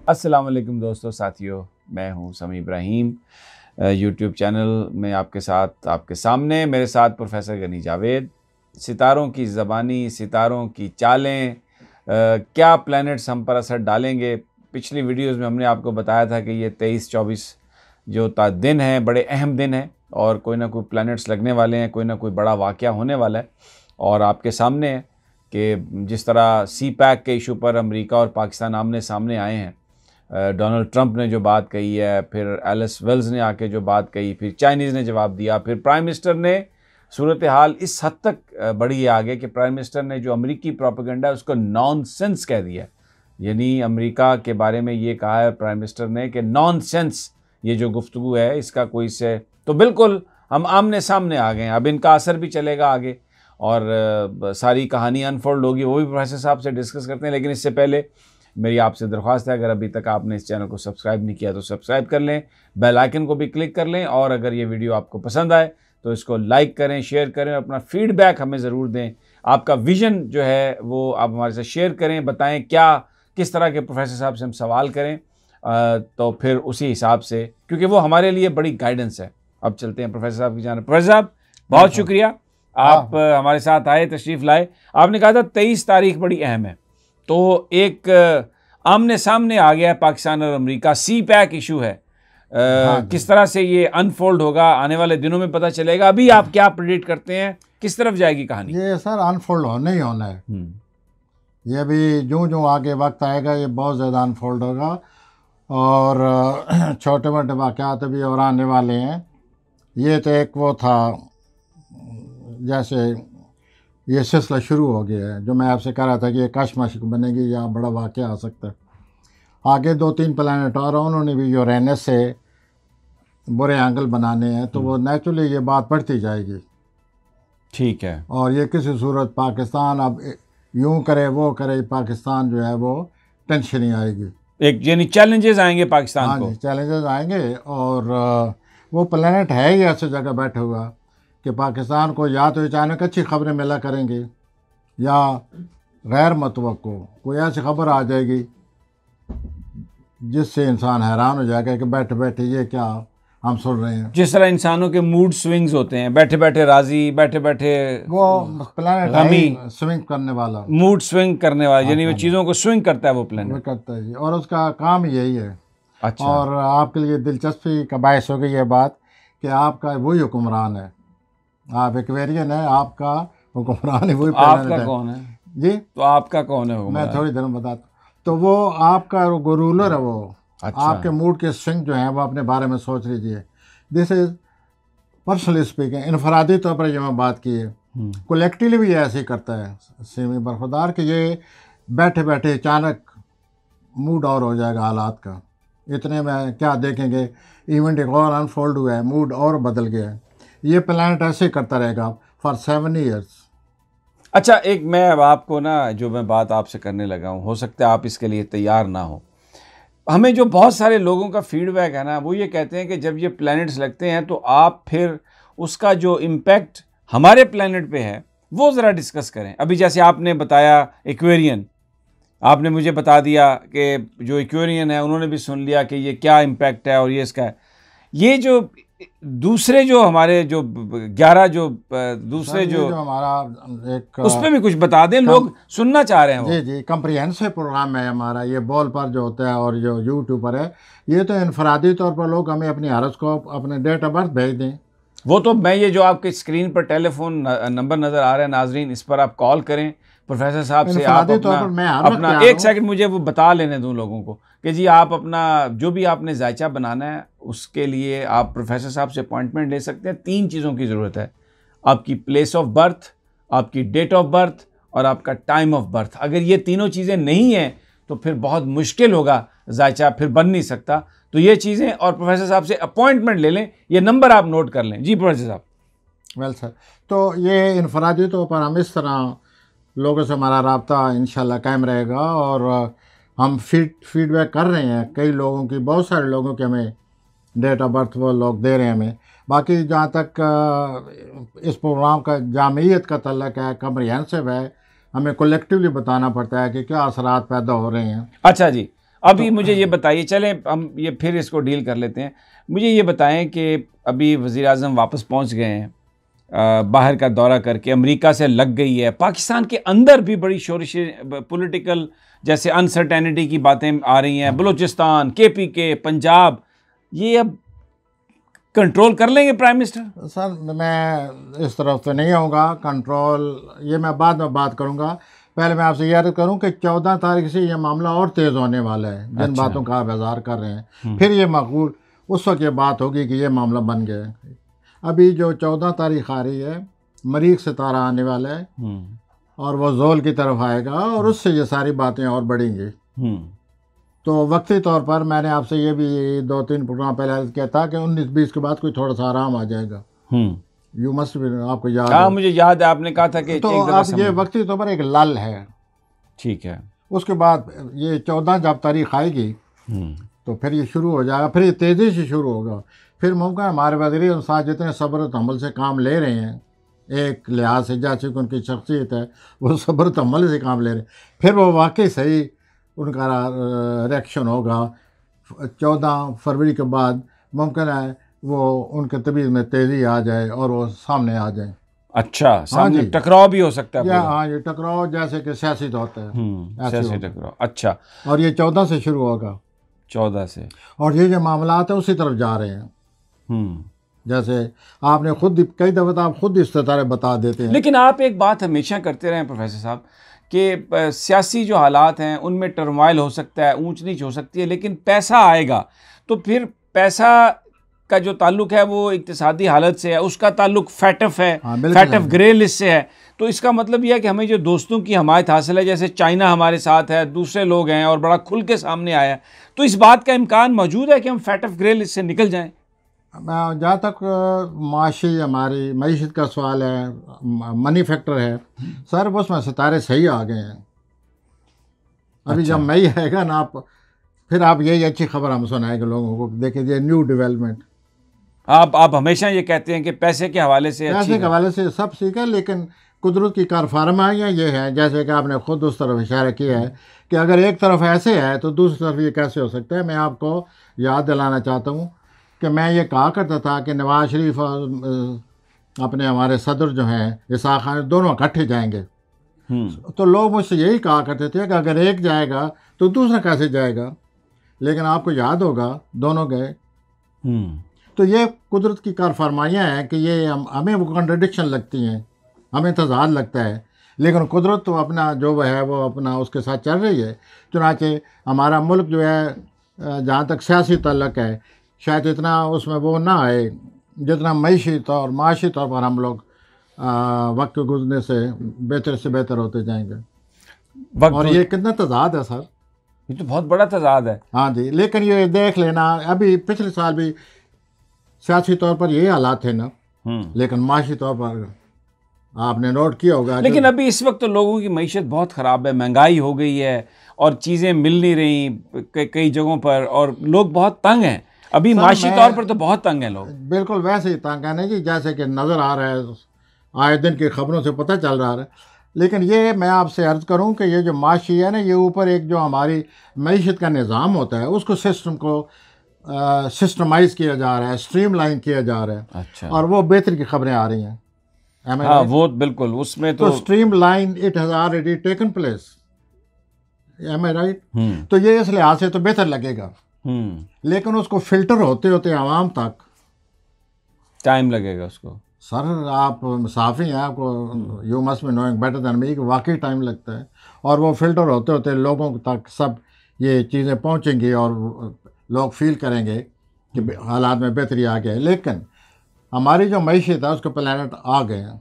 अस्सलाम वालेकुम दोस्तों, साथियों, मैं हूं समी इब्राहिम। यूट्यूब चैनल में आपके साथ, आपके सामने मेरे साथ प्रोफेसर गनी जावेद। सितारों की ज़बानी, सितारों की चालें, क्या प्लैनेट्स हम पर असर डालेंगे। पिछली वीडियोस में हमने आपको बताया था कि ये 23-24 जो दिन हैं बड़े अहम दिन हैं और कोई ना कोई प्लैनेट्स लगने वाले हैं, कोई ना कोई बड़ा वाक़या होने वाला है। और आपके सामने है कि जिस तरह सी पैक के इशू पर अमेरिका और पाकिस्तान आमने सामने आए हैं, डोनाल्ड ट्रंप ने जो बात कही है, फिर एलिस वेल्स ने आके जो बात कही, फिर चाइनीज़ ने जवाब दिया, फिर प्राइम मिनिस्टर ने सूरत हाल इस हद तक बढ़ी है आगे कि प्राइम मिनिस्टर ने जो अमेरिकी प्रोपेगेंडा है उसको नॉनसेंस कह दिया। यानी अमेरिका के बारे में ये कहा है प्राइम मिनिस्टर ने कि नॉनसेंस, ये जो गुफ्तगू है इसका कोई से, तो बिल्कुल हम आमने सामने आ गए हैं। अब इनका असर भी चलेगा आगे और सारी कहानी अनफोल्ड होगी, वो भी प्रोफेसर साहब से डिस्कस करते हैं। लेकिन इससे पहले मेरी आपसे दरख्वास्त है, अगर अभी तक आपने इस चैनल को सब्सक्राइब नहीं किया तो सब्सक्राइब कर लें, बेल आइकन को भी क्लिक कर लें, और अगर ये वीडियो आपको पसंद आए तो इसको लाइक करें, शेयर करें, अपना फीडबैक हमें ज़रूर दें। आपका विज़न जो है वो आप हमारे साथ शेयर करें, बताएं क्या किस तरह के प्रोफेसर साहब से हम सवाल करें, तो फिर उसी हिसाब से, क्योंकि वो हमारे लिए बड़ी गाइडेंस है। अब चलते हैं प्रोफेसर साहब की जानिब। प्रोफेसर साहब, बहुत शुक्रिया आप हमारे साथ आए, तशरीफ़ लाए। आपने कहा था 23 तारीख बड़ी अहम है, तो एक आमने सामने आ गया पाकिस्तान और अमेरिका, सी पैक इशू है। किस तरह से ये अनफोल्ड होगा आने वाले दिनों में पता चलेगा। अभी आप क्या प्रेडिक्ट करते हैं, किस तरफ जाएगी कहानी? ये सर अनफोल्ड होना ही होना है। ये भी जो जो आगे वक्त आएगा ये बहुत ज़्यादा अनफोल्ड होगा, और छोटे मोटे वाक़यात भी और आने वाले हैं। ये तो एक वो था, जैसे ये सिलसिला शुरू हो गया है जो मैं आपसे कह रहा था कि ये कशमकश बनेगी या बड़ा वाक़या आ सकता है। आगे 2-3 प्लैनेट और उन्होंने भी यूरेनस से बुरे एंगल बनाने हैं, तो वो नेचुरली ये बात बढ़ती जाएगी। ठीक है। और ये किसी सूरत पाकिस्तान अब यूं करे वो करे, पाकिस्तान जो है वो टेंशन ही आएगी। एक यानी चैलेंजेस आएंगे पाकिस्तान को। हाँ जी, चैलेंजेस आएंगे। और वो प्लैनेट है ही ऐसी जगह बैठा हुआ कि पाकिस्तान को या तो अचानक अच्छी खबरें मिला करेंगी या गैर मुतवक्को कोई ऐसी खबर आ जाएगी जिससे इंसान हैरान हो जाएगा कि बैठे बैठे ये क्या हम सुन रहे हैं। जिस तरह इंसानों के मूड स्विंग्स होते हैं, बैठे बैठे राजी, बैठे बैठे वो प्लैनेट स्विंग करने वाला, मूड स्विंग करने वाला, यानी वो चीज़ों को स्विंग करता है वो प्लैनेट। करता है और उसका काम यही है। अच्छा। और आपके लिए दिलचस्पी का बायस हो गई ये बात कि आपका वही हुक्मरान है, आप एक्वेरियन है, आपका हुक्मरान है वही। आपका कौन है जी? तो आपका कौन है हुक्मरान? मैं थोड़ी देर में बताता। तो वो आपका वो रूलर है वो। अच्छा। आपके मूड के स्विंग जो हैं वो अपने बारे में सोच लीजिए। दिस इज पर्सनली स्पीकिंग, इनफरादी तौर पर जो मैं बात की है, कलेक्टिवली भी ऐसे ही करता है सेमी बरखुदार कि ये बैठे बैठे अचानक मूड और हो जाएगा हालात का। इतने में क्या देखेंगे, इवेंट एक और अनफोल्ड हुआ है, मूड और बदल गया है। ये प्लैनेट ऐसे ही करता रहेगा फॉर 7 ईयर्स। अच्छा, एक मैं अब आपको ना जो मैं बात आपसे करने लगा हूँ, हो सकता है आप इसके लिए तैयार ना हो। हमें जो बहुत सारे लोगों का फीडबैक है ना, वो ये कहते हैं कि जब ये प्लैनेट्स लगते हैं तो आप फिर उसका जो इम्पैक्ट हमारे प्लैनेट पे है वो ज़रा डिस्कस करें। अभी जैसे आपने बताया एक्वेरियन, आपने मुझे बता दिया कि जो एक्वेरियन है उन्होंने भी सुन लिया कि ये क्या इम्पैक्ट है और ये इसका है। ये जो दूसरे जो हमारे जो 11 जो दूसरे जो हमारा एक उस पर भी कुछ बता दें, लोग सुनना चाह रहे हैं। जी जी, कंप्रिहेंसिव प्रोग्राम है हमारा ये, बॉल पर जो होता है और जो यूट्यूब पर है। ये तो इनफरादी तौर पर लोग हमें अपनी हॉरोस्कोप, अपने डेट ऑफ बर्थ भेज दें। वो तो मैं ये जो आपके स्क्रीन पर टेलीफोन नंबर नज़र आ रहा है नाजरीन, इस पर आप कॉल करें प्रोफेसर साहब से। आप अपना एक सेकंड मुझे वो बता लेने दूं लोगों को कि जी आप अपना जो भी आपने जायचा बनाना है उसके लिए आप प्रोफेसर साहब से अपॉइंटमेंट ले सकते हैं। 3 चीज़ों की ज़रूरत है, आपकी प्लेस ऑफ बर्थ, आपकी डेट ऑफ बर्थ और आपका टाइम ऑफ बर्थ। अगर ये तीनों चीज़ें नहीं हैं तो फिर बहुत मुश्किल होगा, जायचा फिर बन नहीं सकता। तो ये चीज़ें, और प्रोफेसर साहब से अपॉइंटमेंट ले लें, ये नंबर आप नोट कर लें। जी प्रोफेसर साहब। वेल सर, तो ये इनफरादी तौर पर हम इस तरह लोगों से हमारा रब्ता इंशाल्लाह कायम रहेगा। और हम फीडबैक कर रहे हैं कई लोगों की, बहुत सारे लोगों के हमें डेट ऑफ बर्थ वो लोग दे रहे हैं हमें। बाकी जहाँ तक इस प्रोग्राम का जामियत का तल्लक है, कम्प्रिहेंसिव है, हमें कलेक्टिवली बताना पड़ता है कि क्या असरात पैदा हो रहे हैं। अच्छा जी, अभी मुझे ये बताइए, चलें हम ये फिर इसको डील कर लेते हैं। मुझे ये बताएं कि अभी वज़ीर आज़म वापस पहुंच गए हैं, बाहर का दौरा करके, अमेरिका से लग गई है, पाकिस्तान के अंदर भी बड़ी शोरशें, पॉलिटिकल जैसे अनसर्टेनिटी की बातें आ रही हैं, बलूचिस्तान, KPK, पंजाब, ये अब कंट्रोल कर लेंगे प्राइम मिनिस्टर? सर मैं इस तरफ तो नहीं आऊँगा, कंट्रोल ये मैं बाद में बात करूँगा। पहले मैं आपसे ये अर्ज़ करूँ कि 14 तारीख से ये मामला और तेज़ होने वाला है, जिन अच्छा। बातों का आप इज़हार कर रहे हैं। फिर ये मकबूल उस वक्त ये बात होगी कि ये मामला बन गया। अभी जो 14 तारीख आ रही है, मरीख सितारा आने वाला है और वो जोल की तरफ आएगा और उससे ये सारी बातें और बढ़ेंगी। तो वक्ती तौर पर मैंने आपसे ये भी 2-3 प्रोग्राम पहले अर्ज़ किया था कि 19-20 के बाद कोई थोड़ा सा आराम आ जाएगा। यू मस्ट भी, आपको याद है? मुझे याद है, आपने कहा था कि तो अब ये वक्ती तौर पर एक लल है। ठीक है। उसके बाद ये 14 जब तारीख आएगी तो फिर ये शुरू हो जाएगा, फिर ये तेज़ी से शुरू होगा। फिर मुमकिन हमारे वज़ीर साथ जितने सब्र तहम्मुल से काम ले रहे हैं, एक लिहाज से जैसे कि उनकी शख्सियत है, वो सब्र तहम्मुल से काम ले रहे हैं, फिर वो वाकई सही उनका रिएक्शन होगा। 14 फरवरी के बाद मुमकिन है वो उनके तबीयत में तेज़ी आ जाए और वो सामने आ जाए। अच्छा, सामने टकराव भी हो सकता है? हाँ, ये टकराव जैसे कि सियासी होता है, सियासी टकराव। अच्छा, और ये 14 से शुरू होगा। 14 से, और ये जो मामलात है उसी तरफ जा रहे हैं। जैसे आपने खुद कई दफ़ा तो आप खुद इस तरह बता देते हैं। लेकिन आप एक बात हमेशा करते रहे हैं प्रोफेसर साहब कि सियासी जो हालात हैं उनमें टर्मोइल हो सकता है, ऊंच नीच हो सकती है, लेकिन पैसा आएगा तो फिर पैसा का जो ताल्लुक है वो इक्तिसादी हालत से है, उसका ताल्लुक फैटफ है, फैटफ ग्रे लिस्ट से है। तो इसका मतलब यह है कि हमें जो दोस्तों की हमायत हासिल है, जैसे चाइना हमारे साथ है, दूसरे लोग हैं और बड़ा खुल के सामने आया, तो इस बात का इम्कान मौजूद है कि हम फैटफ ग्रे लिस्ट से निकल जाएं। जहाँ तक माशी हमारी मईशत का सवाल है, मनी फैक्टर है सर, उसमें सितारे सही आ गए हैं। अभी जब मई आएगा ना, आप फिर आप यही अच्छी खबर हम सुनाएंगे लोगों को, देखिए ये न्यू डेवलपमेंट। आप हमेशा ये कहते हैं कि पैसे के हवाले से, पैसे के हवाले से सब ठीक है, लेकिन कुदरत की कार फरमाइयाँ ये है, जैसे कि आपने खुद उस तरफ इशारा किया है कि अगर एक तरफ ऐसे है तो दूसरी तरफ ये कैसे हो सकता है। मैं आपको याद दिलाना चाहता हूँ कि मैं ये कहा करता था कि नवाज शरीफ अपने हमारे सदर जो हैं इसाक खान, दोनों इकट्ठे जाएंगे। तो लोग मुझसे यही कहा करते थे कि अगर एक जाएगा तो दूसरा कैसे जाएगा, लेकिन आपको याद होगा दोनों गए। तो ये कुदरत की कार फरमाइयाँ हैं कि ये हमें वो कॉन्ट्रडिक्शन लगती हैं, हमें तज़ाद लगता है, लेकिन कुदरत तो अपना जो है वो अपना उसके साथ चल रही है। चुनांचे हमारा मुल्क जो है, जहाँ तक सियासी तल्लक है, शायद इतना उसमें वो ना आए जितना मईशी तौर माशी तौर पर हम लोग वक्त के गुजरने से बेहतर होते जाएंगे। और ये कितना तज़ाद है सर, ये तो बहुत बड़ा तज़ाद है। हाँ जी, लेकिन ये देख लेना, अभी पिछले साल भी सियासी तौर पर यही हालात थे ना, लेकिन माशी तौर पर आपने नोट किया होगा। लेकिन अभी इस वक्त तो लोगों की मईशत बहुत ख़राब है, महंगाई हो गई है और चीज़ें मिल नहीं रही कई जगहों पर, और लोग बहुत तंग हैं अभी, माशी तौर पर तो बहुत तंग हैं लोग। बिल्कुल वैसे ही तंग है ना जी, जैसे कि नज़र आ रहा है, आए दिन की खबरों से पता चल रहा है। लेकिन ये मैं आपसे अर्ज़ करूं कि ये जो माशी है ना, ये ऊपर एक जो हमारी मईशत का निज़ाम होता है उसको सिस्टम को सिस्टमाइज़ किया जा रहा है, स्ट्रीमलाइन किया जा रहा है। अच्छा। और वो बेहतर की खबरें आ रही हैं। हाँ, वो बिल्कुल उसमें तो streamline it has already taken place. Am I right? तो ये इस लिहाज से तो बेहतर लगेगा, लेकिन उसको फिल्टर होते होते आवाम तक टाइम लगेगा उसको। सर आप साफ़ी हैं, आपको you must be knowing better than me कि वाकई टाइम लगता है, और वो फिल्टर होते होते लोगों तक सब ये चीज़ें पहुंचेंगी और लोग फील करेंगे कि हालात में बेहतरी आ गया है। लेकिन हमारी जो मईशत है उसके प्लानट आ गए हैं,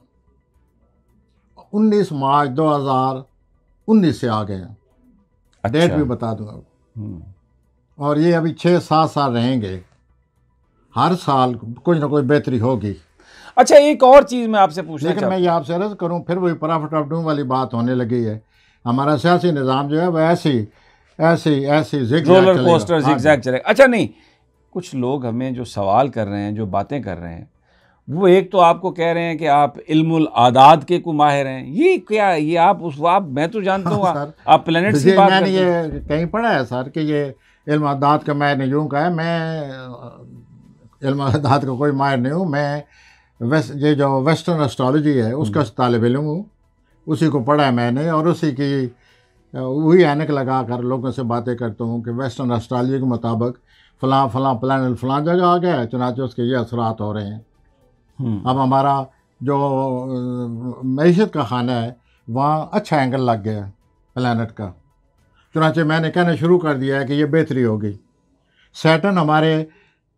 19 मार्च 2019 से आ गए हैं। अच्छा। डेट भी बता दूंगा। और ये अभी 6-7 साल रहेंगे, हर साल कुछ ना कुछ बेहतरी होगी। अच्छा, एक और चीज़ मैं आपसे पूछना लेकिन मैं ये आपसे अर्ज़ करूं, फिर वही प्रॉफिट ऑफ डूइंग वाली बात होने लगी है। हमारा सियासी निज़ाम जो है वह ऐसी रोलर कोस्टर ज़िगज़ैग चलेगा। अच्छा, नहीं, कुछ लोग हमें जो सवाल कर रहे हैं, जो बातें कर रहे हैं, वो एक तो आपको कह रहे हैं कि आप इल्मुल आदात के को माहिर हैं, ये क्या, ये आप मैं तो जानता हूँ सर, आप प्लैनेट्स की बात मैंने करते हैं। ये कहीं पढ़ा है सर कि ये इल्म आदात का मैंने यूँ कहा है, मैं इल्म आदात का कोई माहिर नहीं हूँ, मैं ये जो वेस्टर्न एस्ट्रोलॉजी है उसका तालिब इल्म हूँ, उसी को पढ़ा है मैंने, और उसी की वही ऐनक लगा कर लोगों से बातें करता हूँ कि वेस्टर्न एस्ट्रोलॉजी के मुताबिक फ़लाँ फ़लाँ प्लानट फ़लाँ जगह आ गया है, चुनाचे उसके ये असरात हो रहे हैं। अब हमारा जो मईशत का खाना है वहाँ अच्छा एंगल लग गया है प्लानट का, चुनाचे मैंने कहना शुरू कर दिया है कि ये बेहतरी होगी। सैटर्न हमारे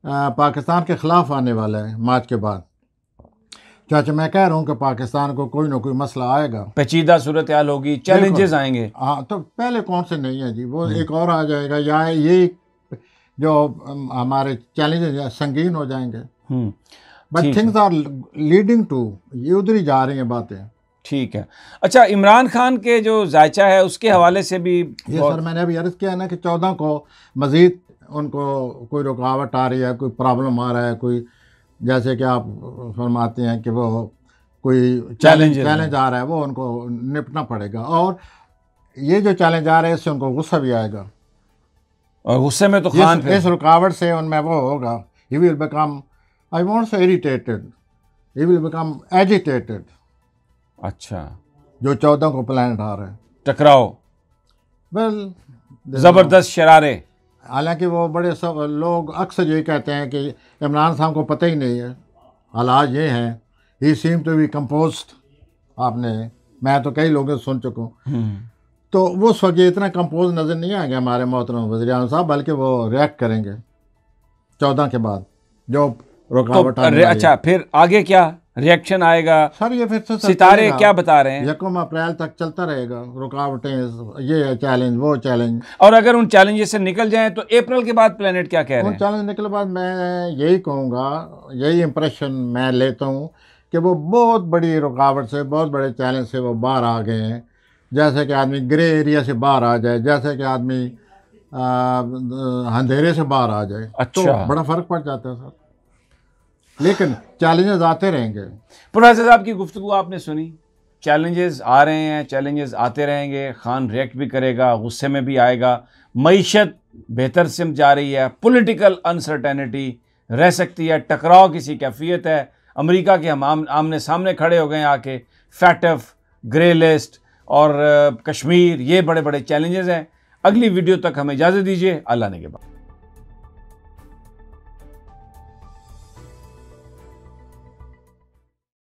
पाकिस्तान के ख़िलाफ़ आने वाला है मार्च के बाद। चाचा मैं कह रहा हूँ कि पाकिस्तान को कोई ना कोई मसला आएगा, पेचीदा सूरत हाल होगी, चैलेंजेस आएंगे। हाँ, तो पहले कौन से नहीं है जी, वो एक और आ जाएगा, या ये जो हमारे चैलेंजेस संगीन हो जाएंगे। But things are leading to, ये उधर ही जा रही हैं बातें। ठीक है। अच्छा, इमरान खान के जो जायचा है उसके हवाले से भी ये सर मैंने अभी अर्ज़ किया ना कि 14 को मज़ीद उनको कोई रुकावट आ रही है, कोई प्रॉब्लम आ रहा है, कोई जैसे कि आप फरमाते हैं कि वो कोई चैलेंज आ रहा है, वो उनको निपटना पड़ेगा। और ये जो चैलेंज आ रहा है इससे उनको गुस्सा भी आएगा, और गुस्से में तो खान इस रुकावट से उनमें वो होगा, he will become, I won't say irritated, he will become agitated. अच्छा, जो 14 को प्लानट आ रहा है, टकराओ, वेल जबरदस्त शरारे। हालांकि वो बड़े सब लोग अक्सर ये कहते हैं कि इमरान साहब को पता ही नहीं है, हालात ये हैं, ही सीम टू बी कंपोज्ड। मैं तो कई लोगों से सुन चुका हूँ, तो वो उस वक्त इतना कंपोज नज़र नहीं आएंगे हमारे मोहतरम वज़ीर-ए-आज़म साहब, बल्कि वो रिएक्ट करेंगे 14 के बाद जो रुकावट अच्छा, फिर आगे क्या रिएक्शन आएगा सर? ये फिर से सितारे क्या बता रहे हैं? 1 अप्रैल तक चलता रहेगा, रुकावटें, ये चैलेंज, वो चैलेंज। और अगर उन चैलेंजेस से निकल जाएं तो अप्रैल के बाद प्लेनेट क्या कह रहे हैं? उन चैलेंज निकले बाद मैं यही कहूँगा, यही इंप्रेशन मैं लेता हूँ कि वो बहुत बड़ी रुकावट से, बहुत बड़े चैलेंज से वो बाहर आ गए हैं। जैसे कि आदमी ग्रे एरिया से बाहर आ जाए, जैसे कि आदमी अंधेरे से बाहर आ जाए। अच्छा, तो बड़ा फ़र्क पड़ जाता है सर, लेकिन चैलेंजेस आते रहेंगे। प्रोफेसर साहब की गुफ्तगू आपने सुनी, चैलेंजेस आ रहे हैं, चैलेंजेस आते रहेंगे, खान रिएक्ट भी करेगा, गुस्से में भी आएगा, मईशत बेहतर सिमत जा रही है, पॉलिटिकल अनसर्टेनिटी रह सकती है, टकराव किसी कैफियत है, अमेरिका के हम आमने सामने खड़े हो गए आके, फैटफ, ग्रे लिस्ट और कश्मीर, ये बड़े बड़े चैलेंजेस हैं। अगली वीडियो तक हमें इजाज़त दीजिए, अल्लाह ने के बाद।